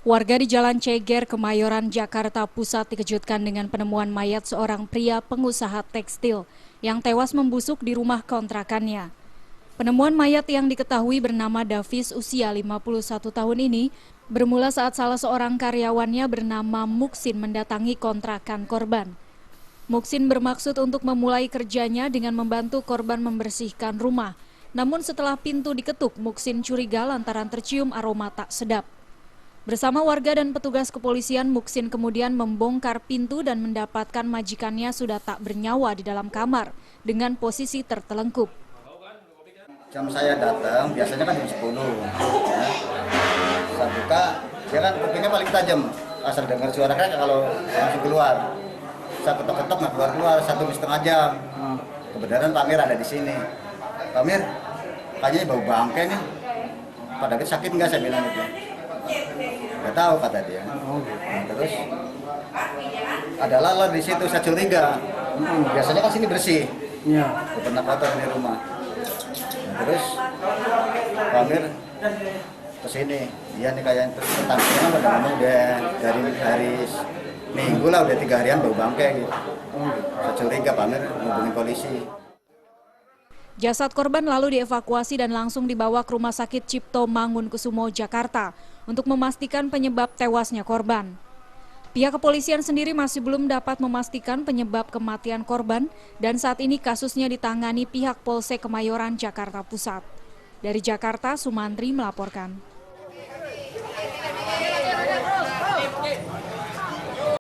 Warga di Jalan Ceger, Kemayoran, Jakarta Pusat dikejutkan dengan penemuan mayat seorang pria pengusaha tekstil yang tewas membusuk di rumah kontrakannya. Penemuan mayat yang diketahui bernama Davis usia 51 tahun ini bermula saat salah seorang karyawannya bernama Muksin mendatangi kontrakan korban. Muksin bermaksud untuk memulai kerjanya dengan membantu korban membersihkan rumah. Namun setelah pintu diketuk, Muksin curiga lantaran tercium aroma tak sedap. Bersama warga dan petugas kepolisian, Muksin kemudian membongkar pintu dan mendapatkan majikannya sudah tak bernyawa di dalam kamar dengan posisi tertelungkup. Jam saya datang, biasanya kan jam 10. Ya. Saya buka, dia kan kupingnya paling tajam. Asal dengar suaranya kalau langsung keluar. Saya ketok-ketok nggak keluar-keluar 1,5 jam. Kebenaran Pak Mir ada di sini. Pak Mir, kayaknya bau bangke nih. Pak David sakit nggak, saya bilang gitu. Nggak tahu kata dia. Nah, terus ada lalat di situ, saya curiga. Biasanya kan sini bersih. Iya. Pernah kotor di rumah. Nah, terus Pak Mir kesini, dia nih kayak tetangga udah ngomong dari minggu lah, udah 3 harian bau bangke gitu. Saya curiga Pak Mir hubungi polisi. Jasad korban lalu dievakuasi dan langsung dibawa ke Rumah Sakit Cipto Mangunkusumo, Jakarta untuk memastikan penyebab tewasnya korban. Pihak kepolisian sendiri masih belum dapat memastikan penyebab kematian korban dan saat ini kasusnya ditangani pihak Polsek Kemayoran, Jakarta Pusat. Dari Jakarta, Sumantri melaporkan.